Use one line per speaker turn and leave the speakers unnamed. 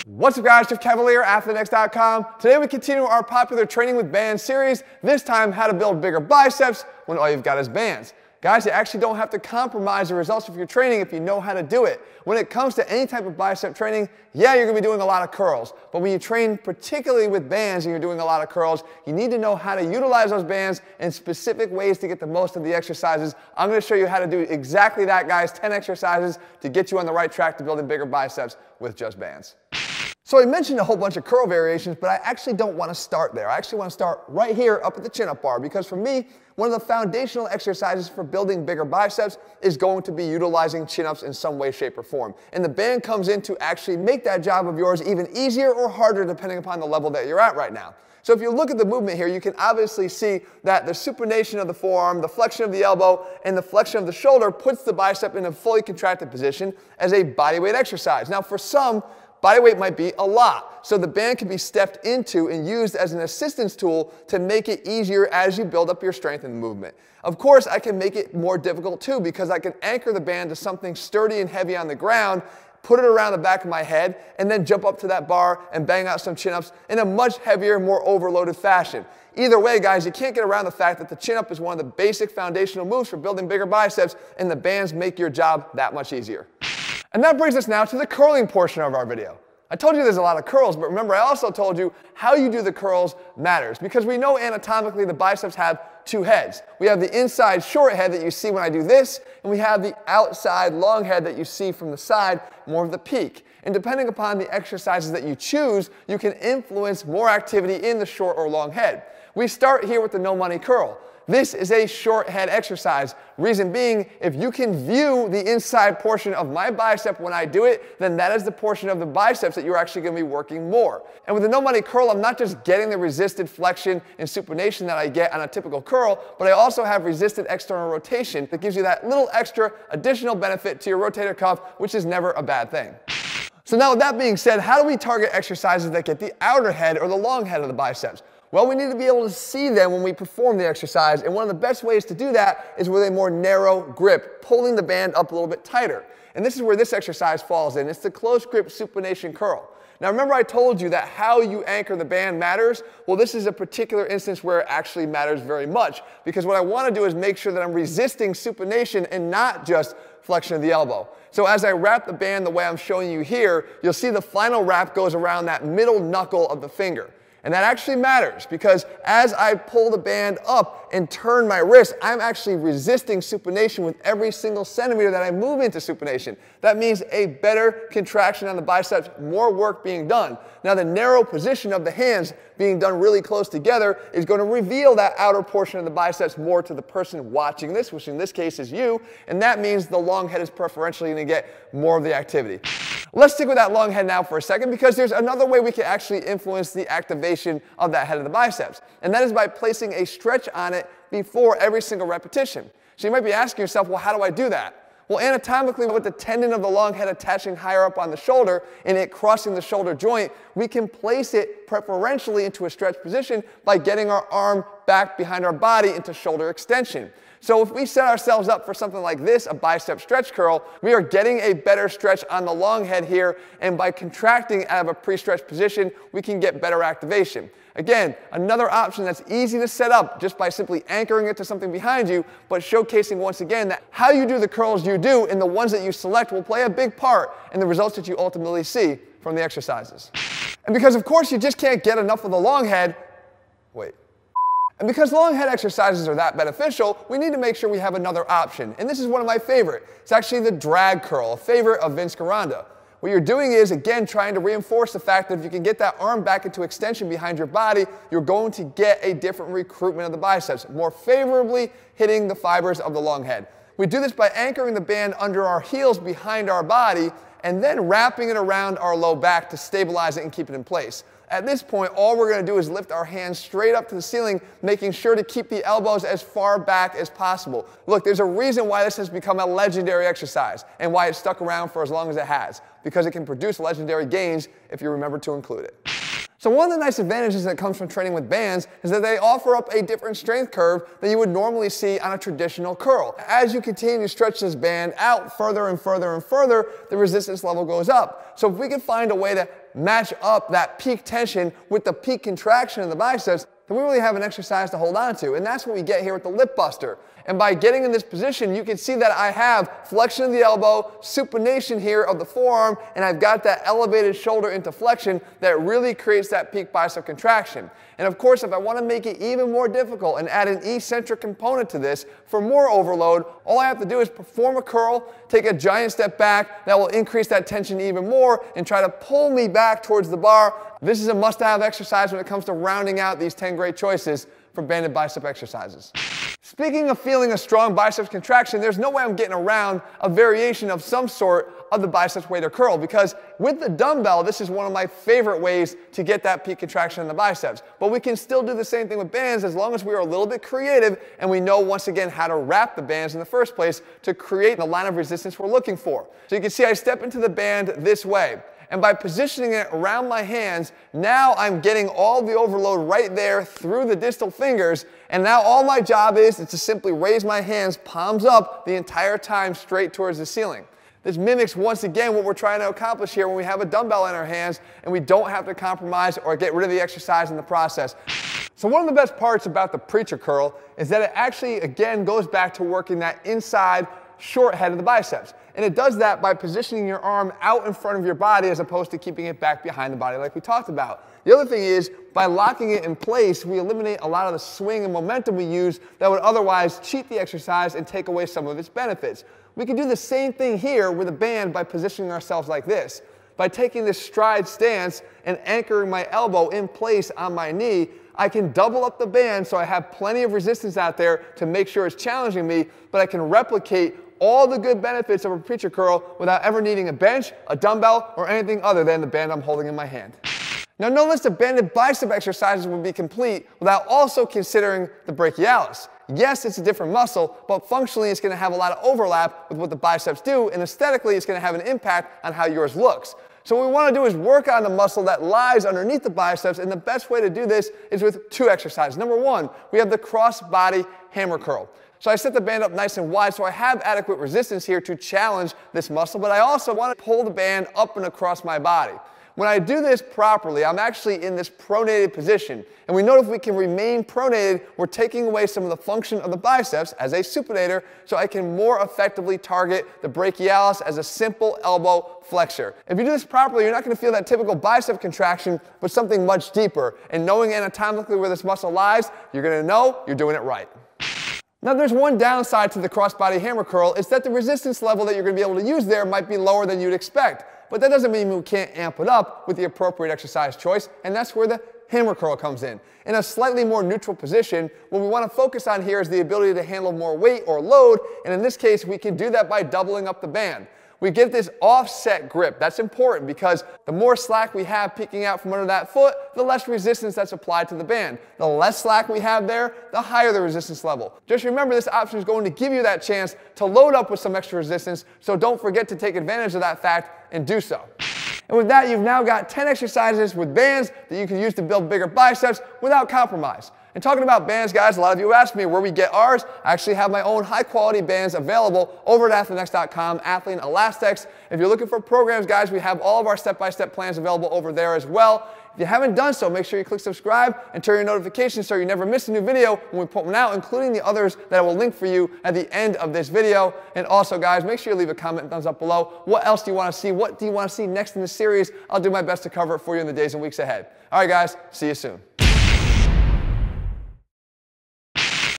What's up guys, Jeff Cavalier, ATHLEAN-X.com. Today we continue our popular training with bands series, this time how to build bigger biceps when all you've got is bands. Guys, you actually don't have to compromise the results of your training if you know how to do it. When it comes to any type of bicep training, yeah, you're going to be doing a lot of curls. But when you train particularly with bands and you're doing a lot of curls, you need to know how to utilize those bands in specific ways to get the most of the exercises. I'm going to show you how to do exactly that, guys. 10 exercises to get you on the right track to building bigger biceps with just bands. So I mentioned a whole bunch of curl variations, but I actually don't want to start there. I actually want to start right here up at the chin-up bar, because for me, one of the foundational exercises for building bigger biceps is going to be utilizing chin-ups in some way, shape, or form. And the band comes in to actually make that job of yours even easier or harder depending upon the level that you're at right now. So if you look at the movement here, you can obviously see that the supination of the forearm, the flexion of the elbow, and the flexion of the shoulder puts the bicep in a fully contracted position as a bodyweight exercise. Now for some, bodyweight might be a lot, so the band can be stepped into and used as an assistance tool to make it easier as you build up your strength in the movement. Of course, I can make it more difficult too, because I can anchor the band to something sturdy and heavy on the ground, put it around the back of my head, and then jump up to that bar and bang out some chin-ups in a much heavier, more overloaded fashion. Either way, guys, you can't get around the fact that the chin-up is one of the basic foundational moves for building bigger biceps, and the bands make your job that much easier. And that brings us now to the curling portion of our video. I told you there's a lot of curls, but remember I also told you how you do the curls matters, because we know anatomically the biceps have two heads. We have the inside short head that you see when I do this, and we have the outside long head that you see from the side, more of the peak. And depending upon the exercises that you choose, you can influence more activity in the short or long head. We start here with the no money curl. This is a short head exercise. Reason being, if you can view the inside portion of my bicep when I do it, then that is the portion of the biceps that you're actually going to be working more. And with the no money curl, I'm not just getting the resisted flexion and supination that I get on a typical curl, but I also have resisted external rotation that gives you that little extra additional benefit to your rotator cuff, which is never a bad thing. So now with that being said, how do we target exercises that get the outer head or the long head of the biceps? Well, we need to be able to see them when we perform the exercise, and one of the best ways to do that is with a more narrow grip, pulling the band up a little bit tighter. And this is where this exercise falls in. It's the close grip supination curl. Now remember I told you that how you anchor the band matters? Well, this is a particular instance where it actually matters very much, because what I want to do is make sure that I'm resisting supination and not just flexion of the elbow. So as I wrap the band the way I'm showing you here, you'll see the final wrap goes around that middle knuckle of the finger. And that actually matters, because as I pull the band up and turn my wrist, I'm actually resisting supination with every single centimeter that I move into supination. That means a better contraction on the biceps, more work being done. Now the narrow position of the hands being done really close together is going to reveal that outer portion of the biceps more to the person watching this, which in this case is you, and that means the long head is preferentially going to get more of the activity. Let's stick with that long head now for a second, because there's another way we can actually influence the activation of that head of the biceps, and that is by placing a stretch on it before every single repetition. So you might be asking yourself, well, how do I do that? Well, anatomically, with the tendon of the long head attaching higher up on the shoulder and it crossing the shoulder joint, we can place it preferentially into a stretch position by getting our arm back behind our body into shoulder extension. So if we set ourselves up for something like this, a bicep stretch curl, we are getting a better stretch on the long head here, and by contracting out of a pre-stretched position, we can get better activation. Again, another option that's easy to set up just by simply anchoring it to something behind you, but showcasing once again that how you do the curls you do and the ones that you select will play a big part in the results that you ultimately see from the exercises. And because of course you just can't get enough of the long head, And because long head exercises are that beneficial, we need to make sure we have another option. And this is one of my favorite. It's actually the drag curl, a favorite of Vince Caranda. What you're doing is, again, trying to reinforce the fact that if you can get that arm back into extension behind your body, you're going to get a different recruitment of the biceps, more favorably hitting the fibers of the long head. We do this by anchoring the band under our heels behind our body and then wrapping it around our low back to stabilize it and keep it in place. At this point, all we're going to do is lift our hands straight up to the ceiling, making sure to keep the elbows as far back as possible. Look, there's a reason why this has become a legendary exercise and why it's stuck around for as long as it has, because it can produce legendary gains if you remember to include it. So one of the nice advantages that comes from training with bands is that they offer up a different strength curve than you would normally see on a traditional curl. As you continue to stretch this band out further and further and further, the resistance level goes up. So if we can find a way to match up that peak tension with the peak contraction in the biceps, then we really have an exercise to hold on to. And that's what we get here with the lip buster. And by getting in this position, you can see that I have flexion of the elbow, supination here of the forearm, and I've got that elevated shoulder into flexion that really creates that peak bicep contraction. And of course, if I want to make it even more difficult and add an eccentric component to this for more overload, all I have to do is perform a curl, take a giant step back, that will increase that tension even more and try to pull me back towards the bar. This is a must-have exercise when it comes to rounding out these 10 great choices for banded bicep exercises. Speaking of feeling a strong biceps contraction, there's no way I'm getting around a variation of some sort of the biceps weighted curl, because with the dumbbell, this is one of my favorite ways to get that peak contraction in the biceps. But we can still do the same thing with bands as long as we are a little bit creative and we know once again how to wrap the bands in the first place to create the line of resistance we're looking for. So you can see I step into the band this way. And by positioning it around my hands, now I'm getting all the overload right there through the distal fingers. And now all my job is to simply raise my hands palms up the entire time straight towards the ceiling. This mimics once again what we're trying to accomplish here when we have a dumbbell in our hands and we don't have to compromise or get rid of the exercise in the process. So one of the best parts about the preacher curl is that it actually again goes back to working that inside short head of the biceps. And it does that by positioning your arm out in front of your body as opposed to keeping it back behind the body like we talked about. The other thing is, by locking it in place, we eliminate a lot of the swing and momentum we use that would otherwise cheat the exercise and take away some of its benefits. We can do the same thing here with a band by positioning ourselves like this. By taking this stride stance and anchoring my elbow in place on my knee, I can double up the band so I have plenty of resistance out there to make sure it's challenging me, but I can replicate all the good benefits of a preacher curl without ever needing a bench, a dumbbell, or anything other than the band I'm holding in my hand. Now, no list of banded bicep exercises would be complete without also considering the brachialis. Yes, it's a different muscle, but functionally it's going to have a lot of overlap with what the biceps do, and aesthetically it's going to have an impact on how yours looks. So what we want to do is work on the muscle that lies underneath the biceps, and the best way to do this is with two exercises. Number one, we have the cross-body hammer curl. So I set the band up nice and wide so I have adequate resistance here to challenge this muscle, but I also want to pull the band up and across my body. When I do this properly, I'm actually in this pronated position. And we know if we can remain pronated, we're taking away some of the function of the biceps as a supinator, so I can more effectively target the brachialis as a simple elbow flexor. If you do this properly, you're not going to feel that typical bicep contraction, but something much deeper. And knowing anatomically where this muscle lies, you're going to know you're doing it right. Now there's one downside to the crossbody hammer curl, is that the resistance level that you're going to be able to use there might be lower than you'd expect. But that doesn't mean we can't amp it up with the appropriate exercise choice, and that's where the hammer curl comes in. In a slightly more neutral position, what we want to focus on here is the ability to handle more weight or load, and in this case we can do that by doubling up the band. We get this offset grip. That's important because the more slack we have peeking out from under that foot, the less resistance that's applied to the band. The less slack we have there, the higher the resistance level. Just remember, this option is going to give you that chance to load up with some extra resistance, so don't forget to take advantage of that fact and do so. And with that, you've now got 10 exercises with bands that you can use to build bigger biceps without compromise. And talking about bands, guys, a lot of you asked me where we get ours. I actually have my own high-quality bands available over at ATHLEAN-X.com, ATHLEAN-X. If you're looking for programs, guys, we have all of our step-by-step plans available over there as well. If you haven't done so, make sure you click subscribe and turn your notifications so you never miss a new video when we put one out, including the others that I will link for you at the end of this video. And also, guys, make sure you leave a comment and thumbs up below. What else do you want to see? What do you want to see next in the series? I'll do my best to cover it for you in the days and weeks ahead. All right, guys, see you soon.